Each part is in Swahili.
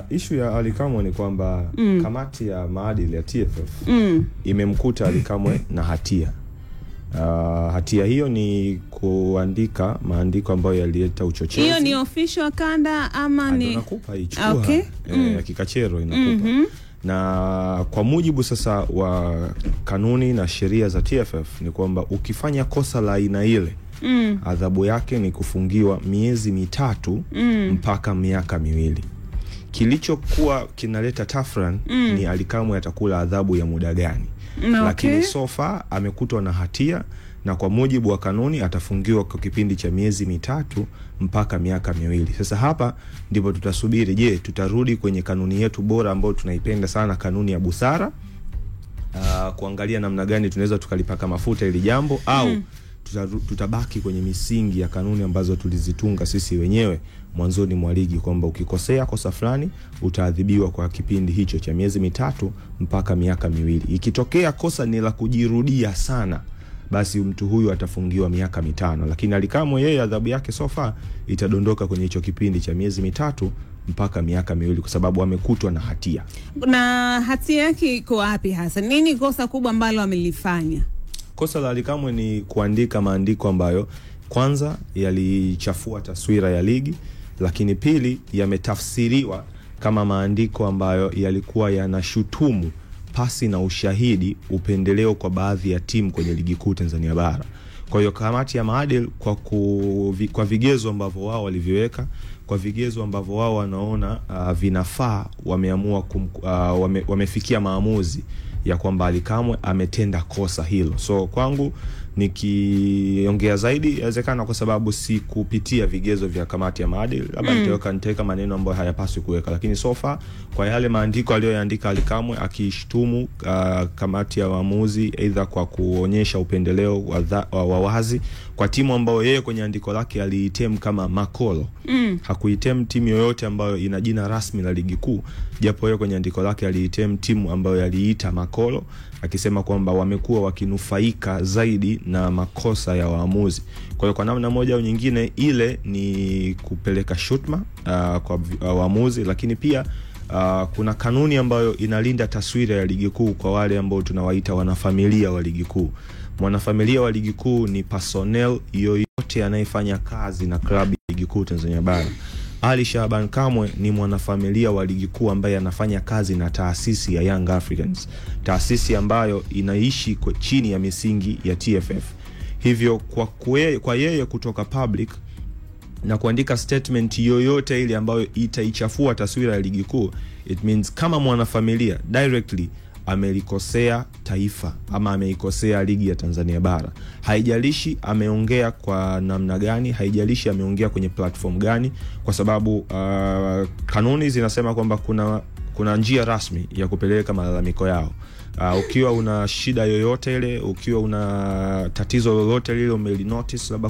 Issue ya Ally Kamwe ni kwamba kamati ya maadili ya TFF imemkuta Ally Kamwe na hatia. Hatia hiyo ni kuandika maandiko ambayo yalileta uchochezi. Hiyo ni official kanda ama ni nakupa ichukua okay. Ya kikachero inakupa. Na kwa mujibu sasa wa kanuni na sheria za TFF ni kwamba ukifanya kosa la aina ile adhabu yake ni kufungiwa miezi 3 mpaka miaka 2. Kilichokuwa kinaleta tafran ni Ally Kamwe atakula adhabu ya muda gani. Lakini so far amekutwa na hatia, na kwa mujibu wa kanuni atafungiwa kwa kipindi cha miezi 3 mpaka miaka 2. Sasa hapa ndipo tutasubiri, je, tutarudi kwenye kanuni yetu bora ambayo tunaipenda sana, kanuni ya busara, kuangalia namna gani tunaweza tukalipaka mafuta ili jambo, au tutabaki kwenye misingi ya kanuni ambazo tulizitunga sisi wenyewe mwanzoni mwa ligi, kwamba ukikosea kosa fulani utaadhibiwa kwa kipindi hicho cha miezi 3 mpaka miaka 2. Ikitokea kosa ni la kujirudia sana, basi mtu huyu atafungiwa miaka 5. Lakini Ally Kamwe yeye adhabu yake so far itadondoka kwenye hicho kipindi cha miezi 3 mpaka miaka 2 kwa sababu amekutwa na hatia. Na hatia yake iko wapi hasa? Nini kosa kubwa ambalo amelifanya? Kosa la Ally Kamwe ni kuandika maandiko ambayo kwanza yalichafua taswira ya ligi, lakini pili yametafsiriwa kama maandiko ambayo yalikuwa yanashutumu pasi na ushahidi upendeleo kwa baadhi ya timu kwenye ligi kuu Tanzania bara. Kwa hiyo kamati ya maadili kwa vigezo ambavyo wao waliviweka, kwa vigezo ambavyo wao wanaona vinafaa, wameamua wamefikia maamuzi ya kwamba Ally Kamwe ametenda kosa hilo. So kwangu nikiongea zaidi inawezekana kwa sababu si kupitia vigezo vya kamati ya maadili, labda nitaweka maneno ambayo hayapaswi kuweka, lakini so far kwa yale maandiko aliyoandika Ally Kamwe akishtumu kamati ya waamuzi aidha kwa kuonyesha upendeleo wa wazi kwa timu ambayo yeye kwenye andiko lake aliitem kama makolo. Hakuitem timu yoyote ambayo ina jina rasmi la ligi kuu, japo yeye kwenye andiko lake aliitem timu ambayo aliita makolo, akisema kwamba wamekuwa wakinufaika zaidi na makosa ya waamuzi. Kwa hiyo kwa namna moja au nyingine ile ni kupeleka shutma kwa waamuzi, lakini pia kuna kanuni ambayo inalinda taswira ya ligi kuu kwa wale ambao tunawaita wanafamilia wa ligi kuu. Mwanafamilia wa ligi kuu ni personnel yoyote anayefanya kazi na klabu ya ligi kuu Tanzania bara. Ally Shaban Kamwe ni mwanafamilia wa ligi kuu ambaye anafanya kazi na taasisi ya Young Africans, taasisi ambayo inaishi chini ya misingi ya TFF. Hivyo kwa yeye kutoka public na kuandika statement yoyote ile ambayo itaichafua taswira ya ligi kuu, it means kama mwanafamilia directly amelikosea taifa ama ameikosea ligi ya Tanzania bara. Haijalishi ameongea kwa namna gani, haijalishi ameongea kwenye platform gani, kwa sababu kanuni zinasema kwamba kuna njia rasmi ya kupeleka malalamiko yao. Ukiwa una shida yoyote ile, ukiwa una tatizo lolote lile umelinotice labda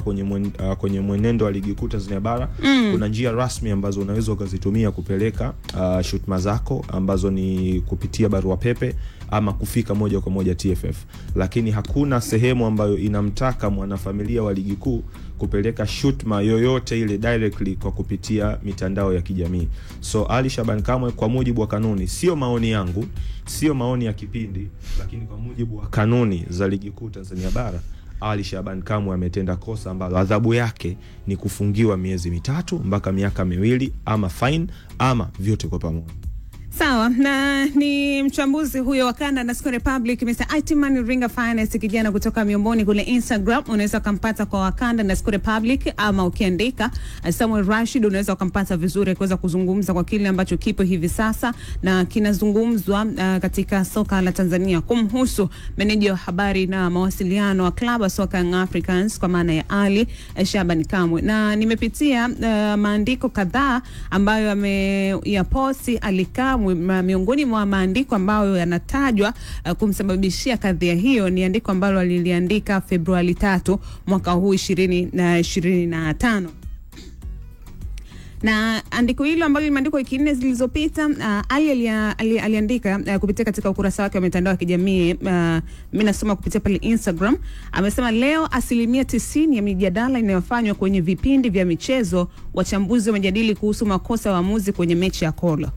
kwenye mwenendo wa ligi kuu Tanzania bara, kuna njia rasmi ambazo unaweza ukazitumia kupeleka shutuma zako, ambazo ni kupitia barua pepe ama kufika moja kwa moja TFF. Lakini hakuna sehemu ambayo inamtaka mwanafamilia wa ligi kuu kupeleka shutuma yoyote ile directly kwa kupitia mitandao ya kijamii. So Ally Shaban Kamwe kwa mujibu wa kanuni, sio maoni yangu, sio maoni ya kipindi, lakini kwa mujibu wa kanuni za ligi kuu Tanzania bara, Ally Shaban Kamwe ametenda kosa ambalo adhabu yake ni kufungiwa miezi 3 mpaka miaka 2, ama fine ama vyote kwa pamoja. Sawa, na ni mchambuzi huyo wa kanda na Score Republic Mr. Itiman Ringa Finance, kijana kutoka Miomboni kule Instagram. Unaweza kumpata kwa wakanda na Score Republic, ama ukiandika Samuel Rashid unaweza kumpata vizuri kuweza kuzungumza kwa kile ambacho kipo hivi sasa na kinazungumzwa katika soka la Tanzania kumhusu meneja wa habari na mawasiliano wa klabu ya soka Young Africans kwa maana ya Ally Shaban Kamwe. Na nimepitia maandiko kadhaa ambayo ameyaposti Ally Kamwe. Miongoni mwa maandiko ambayo yanatajwa kumsababishia kadhia hiyo ni andiko ambalo aliliandika Februari 3 mwaka huu 2025. Na andiko hilo ambalo limeandikwa wiki 4 zilizopita, aliandika kupitia katika ukurasa wake wa mitandao ya kijamii. Mimi nasoma kupitia pale Instagram. Amesema leo 90% ya mijadala inayofanywa kwenye vipindi vya michezo, wachambuzi wamejadili kuhusu makosa ya waamuzi kwenye mechi ya Kolo.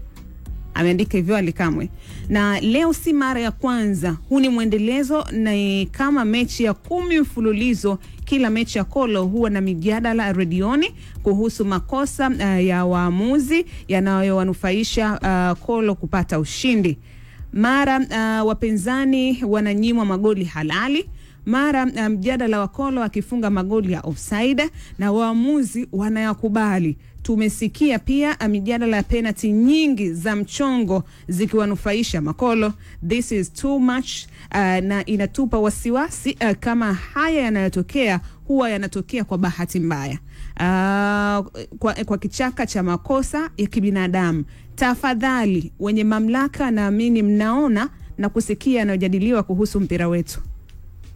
Ameandika hivyo Ally Kamwe. Na leo si mara ya kwanza, huu ni mwendelezo, na kama mechi ya 10 mfululizo. Kila mechi ya Kolo huwa na mijadala redioni kuhusu makosa ya waamuzi yanayowanufaisha Kolo kupata ushindi. Mara wapinzani wananyimwa magoli halali, mara mjadala wa Kolo akifunga magoli ya offside na waamuzi wanayakubali. Tumesikia pia mijadala ya penalty nyingi za mchongo zikiwanufaisha Makolo. This is too much, na inatupa wasiwasi kama haya yanayotokea huwa yanatokea kwa bahati mbaya, kwa kichaka cha makosa ya kibinadamu. Tafadhali wenye mamlaka, naamini mnaona na kusikia yanayojadiliwa kuhusu mpira wetu.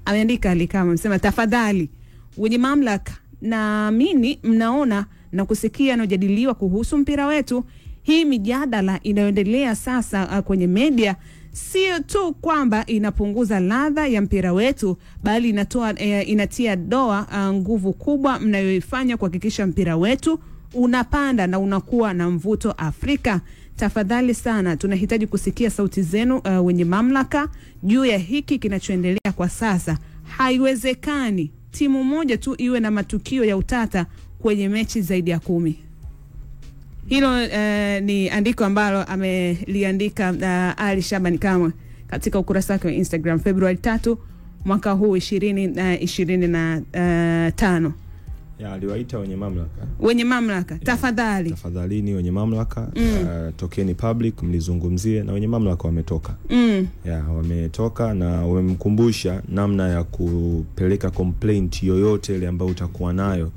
Ameandika Ally Kamwe, amesema tafadhali wenye mamlaka, naamini mnaona na kusikia yanayojadiliwa kuhusu mpira wetu. Hii mijadala inayoendelea sasa kwenye media sio tu kwamba inapunguza ladha ya mpira wetu, bali inatia doa nguvu kubwa mnayoifanya kuhakikisha mpira wetu unapanda na unakuwa na mvuto Afrika. Tafadhali sana, tunahitaji kusikia sauti zenu wenye mamlaka juu ya hiki kinachoendelea kwa sasa. Haiwezekani timu moja tu iwe na matukio ya utata kwenye mechi zaidi ya 10. Hilo ni andiko ambalo ameliandika Ali Shaban Kamwe katika ukurasa wake wa Instagram Februari 3 mwaka huu 2025. Ya aliwaita wenye mamlaka. Wenye mamlaka, tafadhali. Tafadhalini wenye mamlaka, tokeni public mlizungumzie, na wenye mamlaka wametoka. Ya wametoka na wamemkumbusha namna ya kupeleka complaint yoyote ile ambayo utakuwa nayo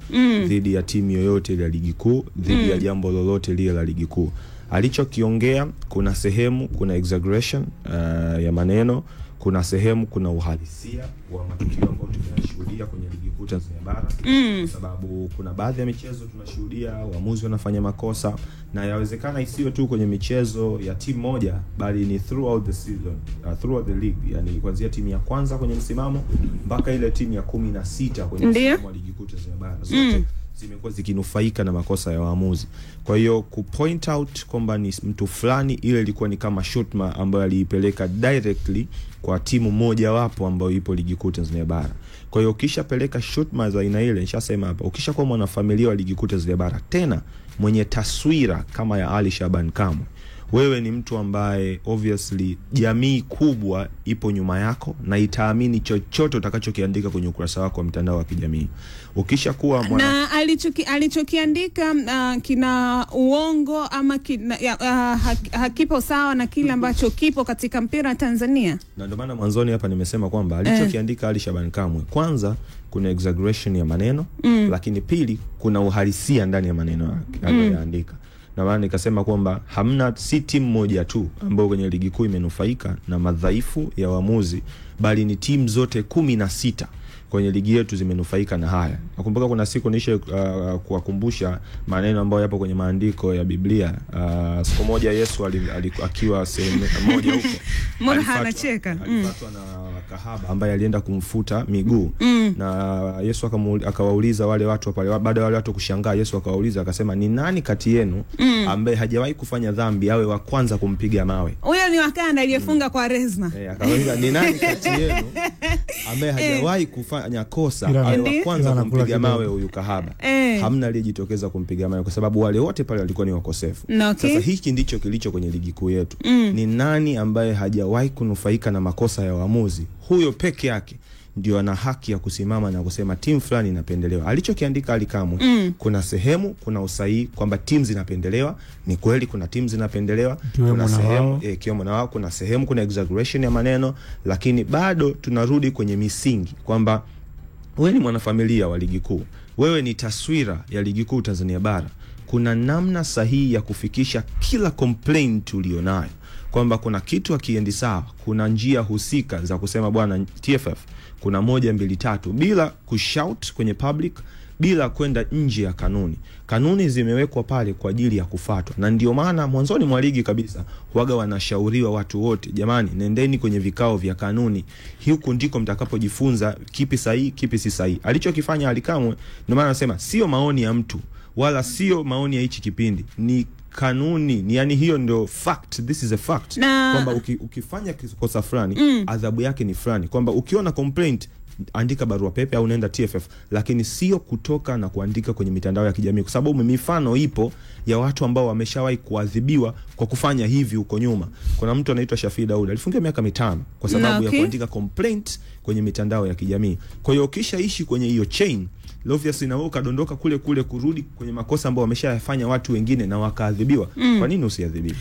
dhidi ya timu yoyote ile ya ligi kuu, dhidi ya jambo lolote lile la ligi kuu. Alichokiongea, kuna sehemu kuna exaggeration ya maneno, kuna sehemu kuna uhalisia wa matukio ambayo tunashuhudia kwenye ligi kuu Tanzania bara. Kwa sababu kuna baadhi ya michezo tunashuhudia waamuzi wanafanya makosa, na yawezekana isiwe tu kwenye michezo ya timu moja, bali ni throughout the season, throughout the league, yani kuanzia timu ya kwanza kwenye msimamo mpaka ile timu ya 16 kwenye msimamo wa ligi kuu Tanzania bara. Zote zimekuwa zikinufaika na makosa ya waamuzi. Kwa hiyo kupoint out kwamba ni mtu fulani, ile ilikuwa ni kama shutma ambayo aliipeleka directly kwa timu moja wapo ambayo ipo ligi kuu Tanzania bara. Kwa hiyo ukishapeleka shutma za aina ile, nishasema hapa, ukishakuwa mwanafamilia wa ligi kuu Tanzania bara, tena mwenye taswira kama ya Ally Shaban Kamwe, wewe ni mtu ambaye obviously jamii kubwa ipo nyuma yako na itaamini chochote utakachokiandika kwenye ukurasa wako wa mtandao wa kijamii. Ukishakuwa na alichokiandika kina uongo ama hakipo sawa na kile ambacho kipo katika mpira Tanzania. Na ndio maana mwanzoni hapa nimesema kwamba alichokiandika Ally Shaban Kamwe, kwanza kuna exaggeration ya maneno, lakini pili kuna uhalisia ndani ya maneno aliyoandika. Na maana nikasema kwamba hamna si timu moja tu ambayo kwenye ligi kuu imenufaika na madhaifu ya waamuzi, bali ni timu zote 16 kwenye ligi yetu zimenufaika na haya. Nakumbuka kuna siku nishe kuwakumbusha maneno ambayo yapo kwenye maandiko ya Biblia. Siku moja Yesu akiwa sehemu moja huko, anacheka, alipatwa na kahaba ambaye alienda kumfuta miguu. Na Yesu akawauliza wale watu pale, baada ya wale watu kushangaa, Yesu akawauliza akasema, ni nani kati yenu ambaye hajawahi kufanya dhambi awe wa kwanza kumpiga mawe? Huyo ni Wakanda aliyefunga kwa Rezma. Akauliza, ni nani kati yenu ambaye hajawahi kufanya kosa awe wa kwanza kumpiga mawe huyu kahaba? Hamna aliyejitokeza kumpiga mawe, kwa sababu wale wote pale walikuwa ni wakosefu. Sasa hiki ndicho kilicho kwenye ligi kuu yetu. Ni nani ambaye hajawahi kunufaika na makosa ya waamuzi? Huyo peke yake ndio ana haki ya kusimama na kusema timu fulani inapendelewa. Alichokiandika Ally Kamwe, kuna sehemu kuna usahihi kwamba timu zinapendelewa. Ni kweli kuna timu zinapendelewa, kuna sehemu kiwemo na wao, kuna sehemu kuna exaggeration ya maneno, lakini bado tunarudi kwenye misingi kwamba wewe ni mwanafamilia wa ligi kuu, wewe ni taswira ya ligi kuu Tanzania bara. Kuna namna sahihi ya kufikisha kila complaint ulionayo, kwamba kuna kitu hakiendi sawa, kuna njia husika za kusema bwana TFF kuna 1 2 3, bila kushout kwenye public, bila kwenda nje ya kanuni. Kanuni zimewekwa pale kwa ajili ya kufuatwa, na ndio maana mwanzoni mwa ligi kabisa huaga wanashauriwa watu wote, jamani, nendeni kwenye vikao vya kanuni, huko ndiko mtakapojifunza kipi sahihi kipi si sahihi. Alichokifanya Ally Kamwe, ndio maana nasema sio maoni ya mtu, wala sio maoni ya hichi kipindi, ni kanuni, ni yani hiyo ndio fact, this is a fact, kwamba ukifanya kosa fulani adhabu yake ni fulani, kwamba ukiona complaint andika barua pepe au nenda TFF, lakini sio kutoka na kuandika kwenye mitandao ya kijamii, kwa sababu mifano ipo ya watu ambao wameshawahi kuadhibiwa kwa kufanya hivi huko nyuma. Kuna mtu anaitwa Shafii Daud alifungiwa miaka 5 kwa sababu ya kuandika complaint kwenye mitandao ya kijamii. Kwa hiyo ukishaishi kwenye hiyo chain, obviously na wewe kadondoka kule kurudi kwenye makosa ambayo wameshayafanya watu wengine na wakaadhibiwa, kwa nini usiadhibiwe?